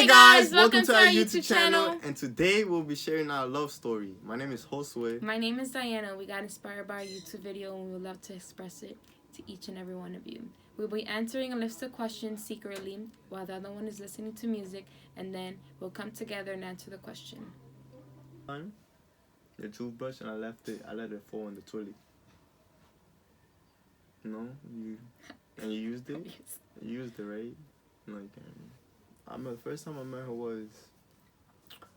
Hey guys, welcome to our YouTube channel. And today we'll be sharing our love story. My name is Josue. My name is Diana. We got inspired by our YouTube video and we would love to express it to each and every one of you. We'll be answering a list of questions secretly while the other one is listening to music, and then we'll come together and answer the question. The toothbrush, and I let it fall in the toilet. No, you used it. You used it, right? No, you can't. The first time I met her was,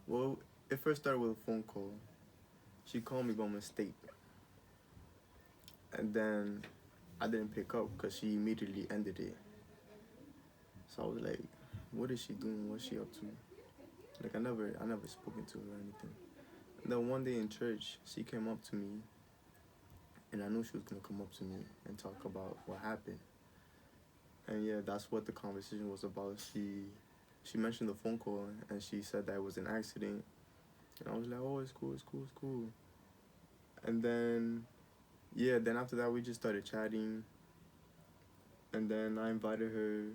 well, it first started with a phone call. She called me by mistake, and then I didn't pick up because she immediately ended it. So I was like, what is she doing? What's she up to? Like I never spoken to her or anything. And then one day in church, she came up to me, and I knew she was gonna come up to me and talk about what happened. And yeah, that's what the conversation was about. She mentioned the phone call, and she said that it was an accident. And I was like, oh, it's cool. And then, yeah, then after that, we just started chatting. And then I invited her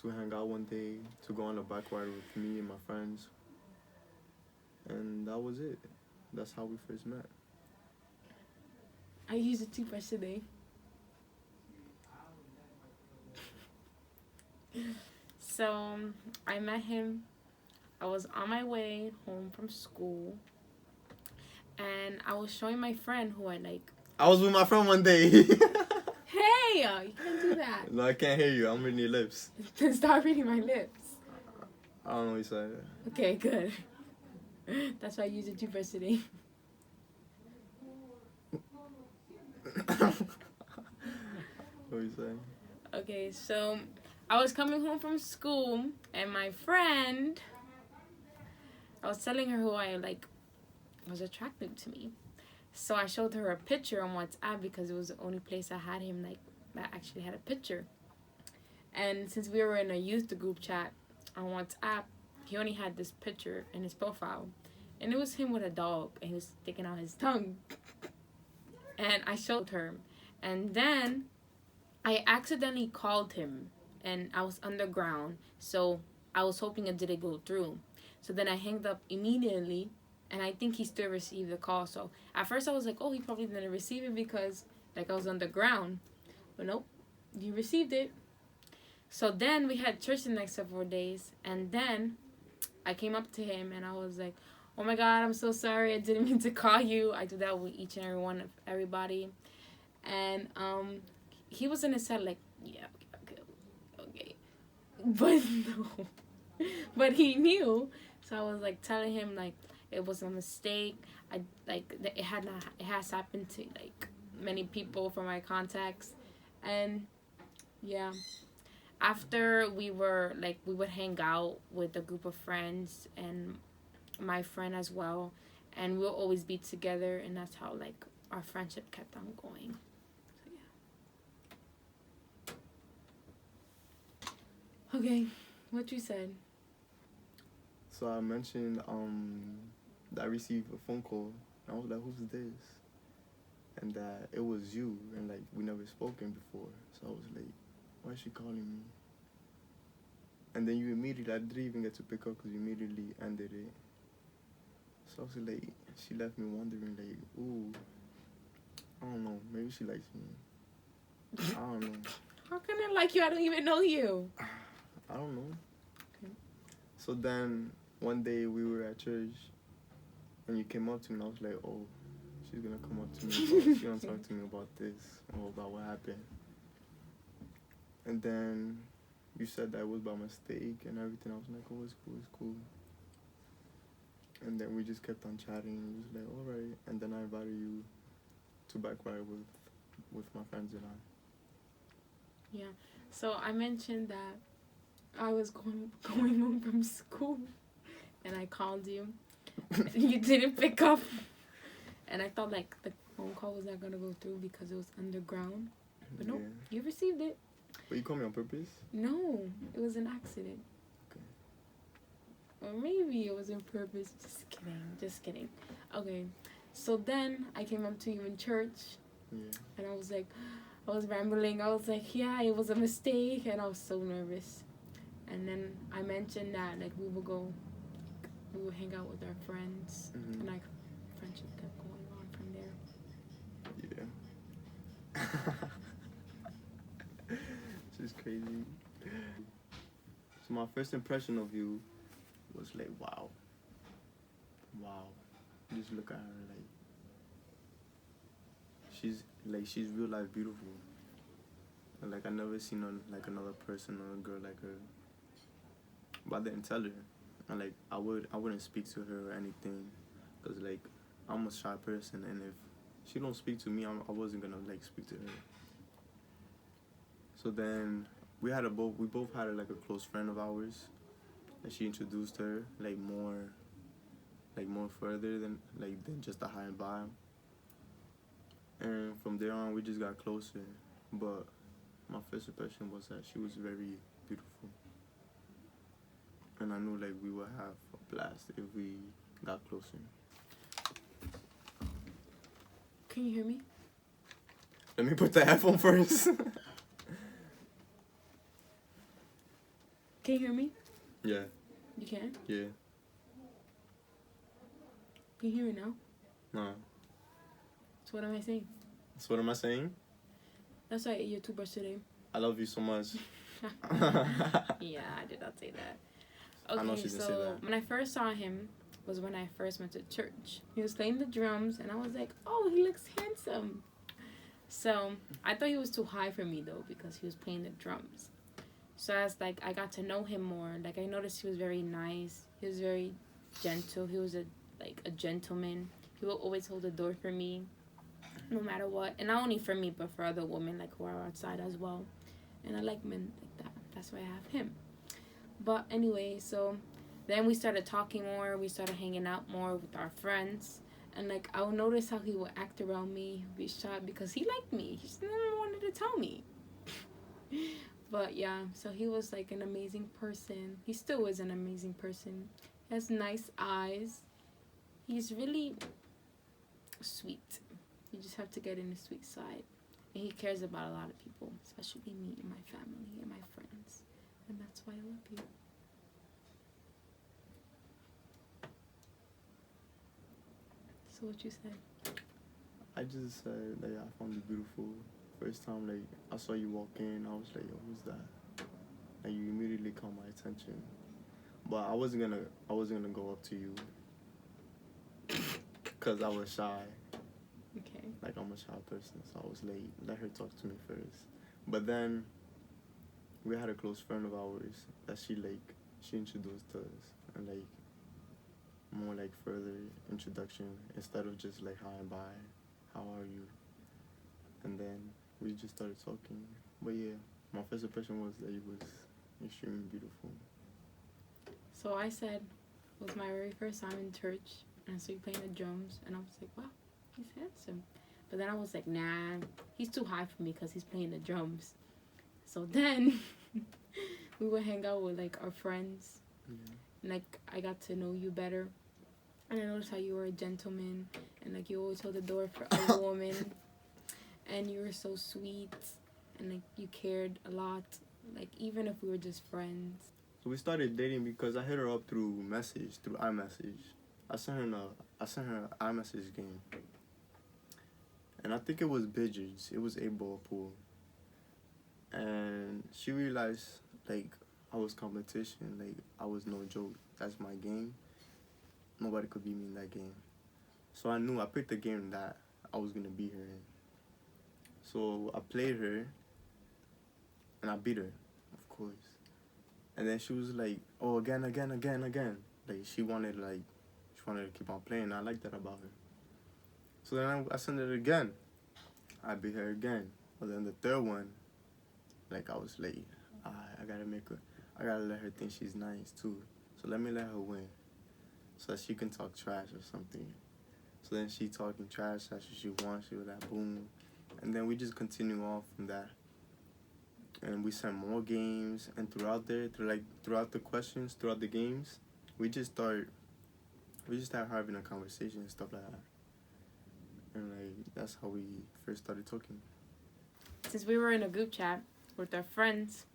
to hang out one day, to go on a bike ride with me and my friends. And that was it. That's how we first met. I used a toothbrush today. So, I met him. I was on my way home from school, and I was showing my friend who I like. I was with my friend one day. Hey, you can't do that. No, I can't hear you. I'm reading your lips. Then stop reading my lips. I don't know what you said. Okay, good. That's why I used a toothbrush today. What are you saying? Okay, so I was coming home from school, and my friend, I was telling her who I like was attractive to me. So I showed her a picture on WhatsApp because it was the only place I had him like that actually had a picture. And since we were in a youth group chat on WhatsApp, he only had this picture in his profile, and it was him with a dog, and he was sticking out his tongue. And I showed her, and then I accidentally called him, and I was underground, so I was hoping it didn't go through. So then I hanged up immediately, and I think he still received the call. So at first I was like, oh, he probably didn't receive it because like I was underground. But nope, he received it. So then we had church the next several days, and then I came up to him and I was like, oh my God, I'm so sorry. I didn't mean to call you. I do that with each and every one of everybody. And he was in his head like, yeah, okay. But no. But he knew. So I was like telling him like it was a mistake. It has happened to like many people from my contacts. And yeah. After we would hang out with a group of friends and my friend as well, and we'll always be together, and that's how like our friendship kept on going. So yeah. Okay, what you said. So I mentioned that I received a phone call, and I was like, who's this? And that it was you, and like we never spoken before. So I was like, why is she calling me? And then you immediately, I didn't even get to pick up because you immediately ended it. So I was like, she left me wondering like, ooh, I don't know, maybe she likes me. I don't know. How can I like you? I don't even know you. I don't know. Okay. So then one day we were at church, and you came up to me, and I was like, oh, she's gonna come up to me. She's gonna talk to me about this or about what happened. And then you said that it was by mistake and everything. I was like, oh, it's cool. And then we just kept on chatting. It was like, all right. And then I invited you to bike ride with my friends and I. Yeah. So I mentioned that I was going home from school, and I called you. And you didn't pick up, and I thought like the phone call was not gonna go through because it was underground. But no, you received it. But you called me on purpose? No, it was an accident. Okay. Or maybe it was on purpose. Just kidding. Okay. So then I came up to you in church. Yeah. And I was like, I was rambling. I was like, yeah, it was a mistake. And I was so nervous. And then I mentioned that like we would hang out with our friends, and like friendship kept going on from there. Yeah. She's crazy. So my first impression of you was like, wow. Just look at her like she's real life beautiful. And like I never seen like another person or a girl like her. But I didn't tell her. And like I wouldn't speak to her or anything, cause like I'm a shy person, and if she don't speak to me, I wasn't gonna like speak to her. So then we both had like a close friend of ours, and she introduced her more further than just a hi and bye. And from there on, we just got closer. But my first impression was that she was very beautiful, and I knew like we would have a blast if we got closer. Can you hear me? Let me put the headphone first. Can you hear me? Yeah. You can? Yeah. Can you hear me now? No. So what am I saying? So what am I saying? That's why I ate your toothbrush today. I love you so much. Yeah, I did not say that. Okay, I know she didn't say that. When I first saw him was when I first went to church. He was playing the drums, and I was like, oh, he looks handsome. So I thought he was too high for me, though, because he was playing the drums. So as like I got to know him more, like I noticed he was very nice. He was very gentle. He was a gentleman. He will always hold the door for me, no matter what. And not only for me, but for other women like who are outside as well. And I like men like that. That's why I have him. But anyway, so then we started talking more. We started hanging out more with our friends. And like I would notice how he would act around me, be shy because he liked me. He just never wanted to tell me. But yeah, so he was like an amazing person. He still is an amazing person. He has nice eyes. He's really sweet. You just have to get in the sweet side. And he cares about a lot of people, especially me and my family and my friends. And that's why I love you. So what you said? I just said that I found you beautiful. First time like I saw you walk in, I was like, yo, who's that? And you immediately caught my attention. But I wasn't gonna go up to you because I was shy. Okay. Like I'm a shy person, so I was like, let her talk to me first. But then we had a close friend of ours that she introduced us, and like more like further introduction instead of just like hi and bye, how are you? And then we just started talking. But yeah, my first impression was that he was extremely beautiful. So I said it was my very first time in church, and I saw you playing the drums, and I was like, wow, he's handsome. But then I was like, nah, he's too high for me because he's playing the drums. So then we would hang out with like our friends. Yeah. And like I got to know you better. And I noticed how you were a gentleman, and like you always held the door for a woman. And you were so sweet, and like you cared a lot, like even if we were just friends. So we started dating because I hit her up through iMessage. I sent her an iMessage game. And I think it was Bidgets. It was 8-ball pool. And she realized like I was competition, like I was no joke. That's my game. Nobody could beat me in that game. So I picked the game that I was gonna beat her in. So I played her, and I beat her, of course. And then she was like, oh, again. Like, she wanted to keep on playing. I liked that about her. So then I sent it again. I beat her again. But then the third one, like, I was like, I gotta let her think she's nice, too. So let me let her win, so that she can talk trash or something. So then she talking trash, that's what she wants. She was like, boom. And then we just continue on from that. And we sent more games, and throughout the questions, throughout the games, we just start having a conversation and stuff like that. And like that's how we first started talking. Since we were in a group chat with our friends,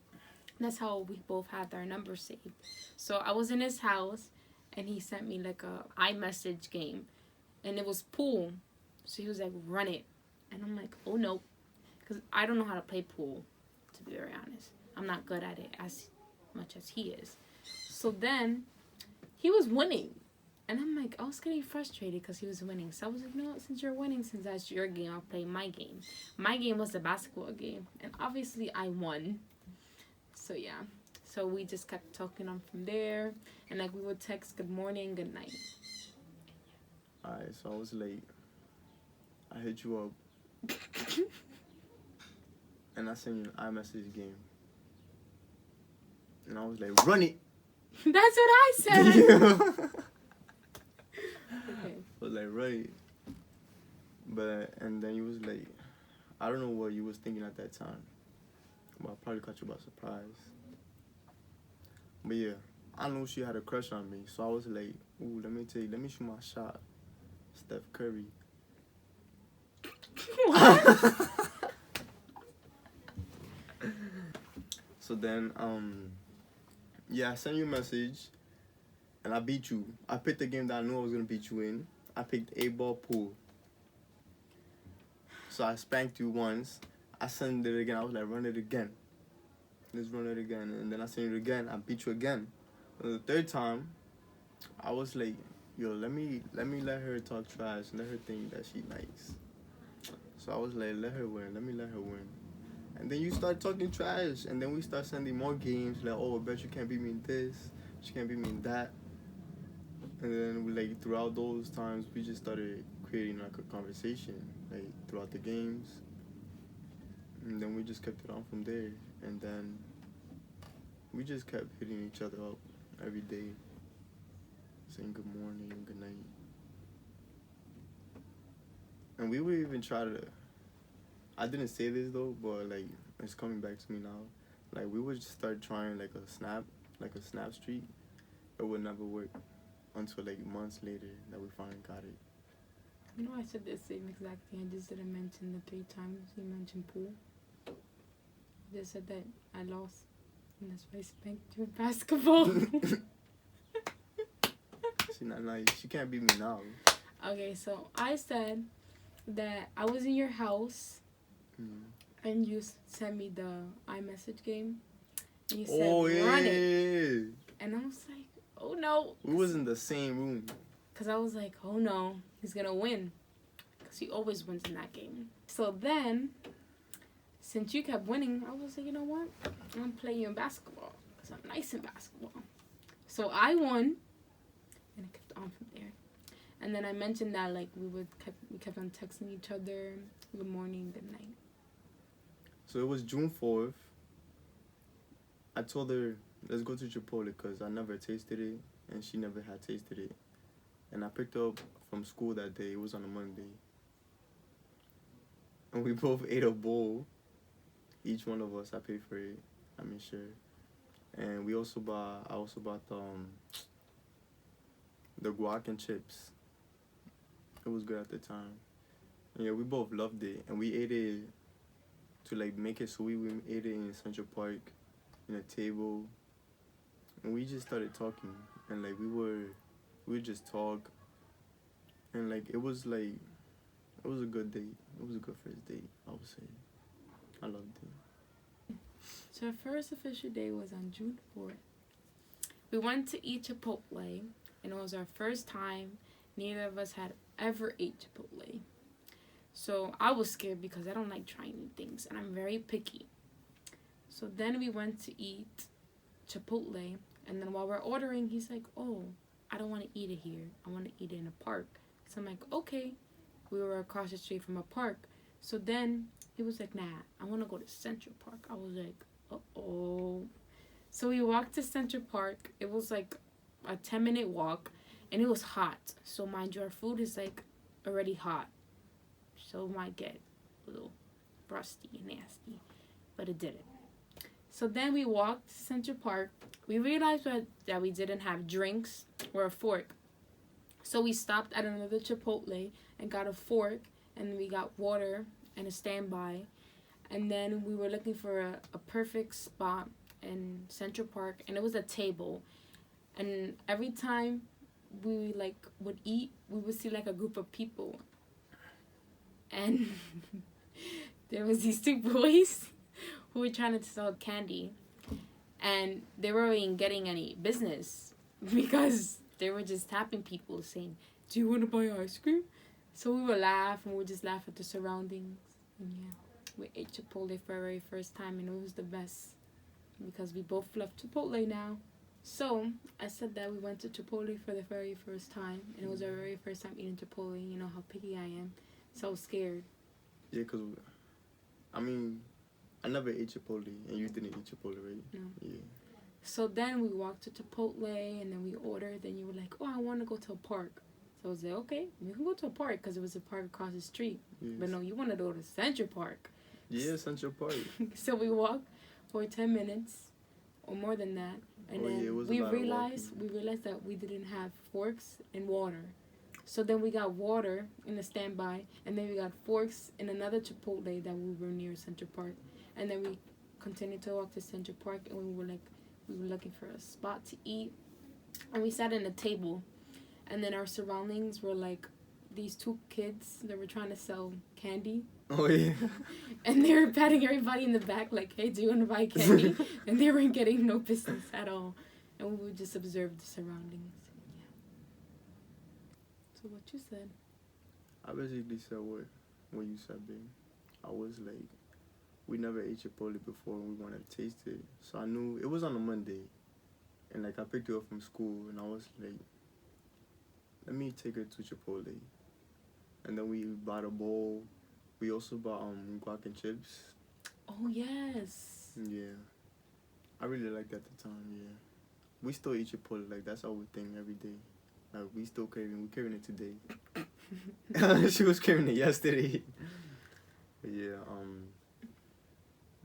That's how we both had our numbers saved. So I was in his house, and he sent me like a iMessage game, and it was pool. So he was like, "Run it," and I'm like, "Oh no," because I don't know how to play pool. To be very honest, I'm not good at it as much as he is. So then he was winning. And I'm like, I was getting frustrated because he was winning. So I was like, no, since you're winning, since that's your game, I'll play my game. My game was the basketball game. And obviously I won. So yeah. So we just kept talking on from there. And like we would text good morning, good night. Alright, so I was late. I hit you up. And I sent you an iMessage game. And I was like, run it! That's what I said! Okay. I was like, right. But, and then you was like, I don't know what you was thinking at that time. But I probably caught you by surprise. But yeah, I knew she had a crush on me. So I was like, ooh, let me shoot my shot. Steph Curry. What? So then, yeah, I sent you a message. And I beat you. I picked the game that I knew I was going to beat you in. I picked 8-ball pool. So I spanked you once. I sent it again. I was like, run it again. Let's run it again. And then I sent it again. I beat you again. And the third time, I was like, yo, let me let her talk trash. Let her think that she nice. So I was like, let her win. Let me let her win. And then you start talking trash. And then we start sending more games. Like, oh, I bet you can't beat me in this. She can't beat me in that. And then we, like, throughout those times, we just started creating like a conversation, like throughout the games. And then we just kept it on from there. And then we just kept hitting each other up every day, saying good morning, good night. And we would even try to, I didn't say this though, but like it's coming back to me now. Like we would just start trying like a snap streak. It would never work until like months later that we finally got it. You know, I said the same exact thing. I just didn't mention the 3 times you mentioned pool. I just said that I lost, and that's why I spanked you in basketball. She's not nice. She can't beat me now. Okay, so I said that I was in your house, and you sent me the iMessage game, and you said, run it. And I was like, oh no. We was in the same room. Because I was like, oh no, he's going to win. Because he always wins in that game. So then, since you kept winning, I was like, you know what? I'm going to play you in basketball. Because I'm nice in basketball. So I won. And it kept on from there. And then I mentioned that like we kept on texting each other, good morning, good night. So it was June 4th. I told her, let's go to Chipotle because I never tasted it and she never had tasted it. And I picked up from school that day. It was on a Monday. And we both ate a bowl. Each one of us, I paid for it. I made sure. And I also bought the guac and chips. It was good at the time. And yeah, we both loved it. And we ate it to like make it sweet. We ate it in Central Park, in a table. And we just started talking. And like we would just talk. And like it was a good date. It was a good first date, I would say. I loved it. So our first official day was on June 4th. We went to eat Chipotle, and it was our first time. Neither of us had ever ate Chipotle. So I was scared because I don't like trying new things, and I'm very picky. So then we went to eat Chipotle, and then while we're ordering, he's like, oh, I don't want to eat it here. I want to eat it in a park. So I'm like, okay. We were across the street from a park. So then he was like, nah, I want to go to Central Park. I was like, uh-oh. So we walked to Central Park. It was like a 10-minute walk, and it was hot. So mind you, our food is like already hot. So it might get a little rusty and nasty, but it didn't. So then we walked to Central Park. We realized that we didn't have drinks or a fork. So we stopped at another Chipotle and got a fork, and we got water and a standby. And then we were looking for a perfect spot, in Central Park, and it was a table. And every time we like would eat, we would see like a group of people, and there was these two boys who were trying to sell candy, and they weren't getting any business because they were just tapping people saying, "Do you want to buy ice cream?" So we would laugh and we would just laugh at the surroundings. And yeah, we ate Chipotle for our very first time, and it was the best because we both love Chipotle now. So I said that we went to Chipotle for the very first time, and it was our very first time eating Chipotle. You know how picky I am, so scared. Yeah, because, I mean, I never ate Chipotle, and you didn't eat Chipotle, right? No. Yeah. So then we walked to Chipotle, and then we ordered. Then you were like, "Oh, I want to go to a park." So I was like, "Okay, we can go to a park," because it was a park across the street. Yes. But no, you wanted to go to Central Park. Yeah, Central Park. So we walked for 10 minutes or more than that. And then we realized that we didn't have forks and water. So then we got water in the standby, and then we got forks in another Chipotle that we were near Central Park. And then we continued to walk to Central Park, and we were looking for a spot to eat. And we sat in a table, and then our surroundings were like these two kids that were trying to sell candy. Oh, yeah. And they were patting everybody in the back like, "Hey, do you want to buy candy?" And they weren't getting no business at all. And we would just observe the surroundings. Yeah. So what you said? I basically said what you said, babe. I was like, we never ate Chipotle before, and we wanted to taste it. So I knew it was on a Monday, and like I picked her up from school, and I was like, let me take her to Chipotle. And then we bought a bowl. We also bought guac and chips. Oh yes. Yeah, I really liked that at the time. Yeah, we still eat Chipotle, like that's our thing every day. Like we still craving. We craving it today. She was craving it yesterday. But yeah,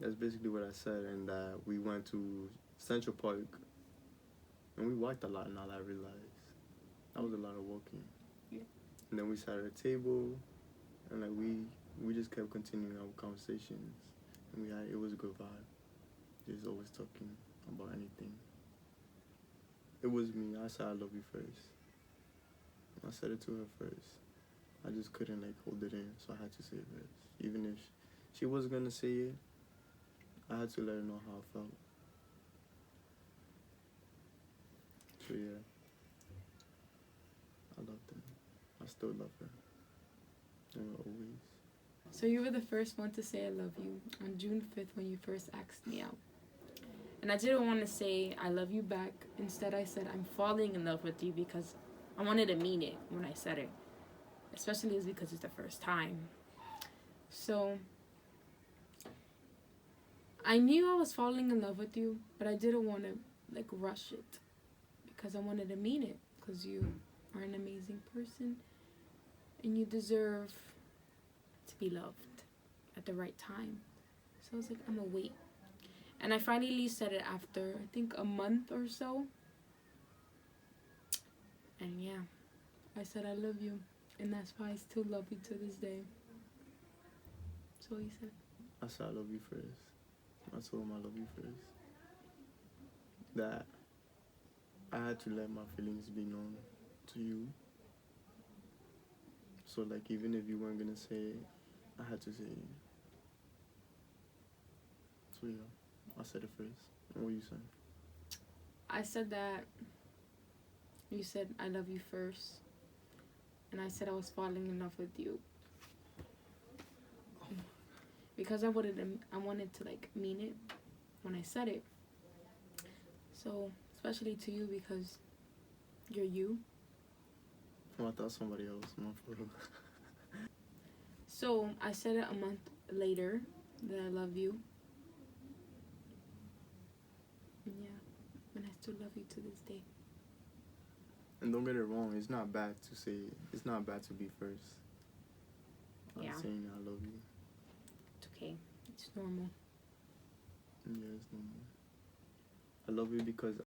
that's basically what I said. And we went to Central Park, and we walked a lot. Now that I realized that was a lot of walking. Yeah. And then we sat at a table, and like we just kept continuing our conversations, and it was a good vibe. Just always talking about anything. It was me. I said I love you first. I said it to her first. I just couldn't like hold it in, so I had to say it first. Even if she wasn't gonna say it, I had to let her know how I felt. So yeah, I loved her. I still love her. And always. So you were the first one to say I love you on June 5th when you first asked me out. And I didn't want to say I love you back. Instead, I said I'm falling in love with you because I wanted to mean it when I said it. Especially it's because it's the first time. So I knew I was falling in love with you, but I didn't want to like rush it because I wanted to mean it, because you are an amazing person and you deserve to be loved at the right time. So I was like, I'm gonna wait. And I finally said it after I think a month or so. And yeah, I said I love you, and that's why I still love you to this day. So he said. I said I love you first. I told him I love you first. That I had to let my feelings be known to you. So like even if you weren't gonna say it, I had to say it. So yeah, I said it first. And what you saying? I said that you said I love you first, and I said I was falling in love with you because I wanted to like mean it when I said it. So especially to you because you're you. Oh, I thought somebody else. My fault. So I said it a month later that I love you. Yeah, and I still love you to this day. And don't get it wrong, it's not bad to say it. It's not bad to be first. Yeah. I'm saying I love you. It's okay. It's normal. Yeah, it's normal. I love you because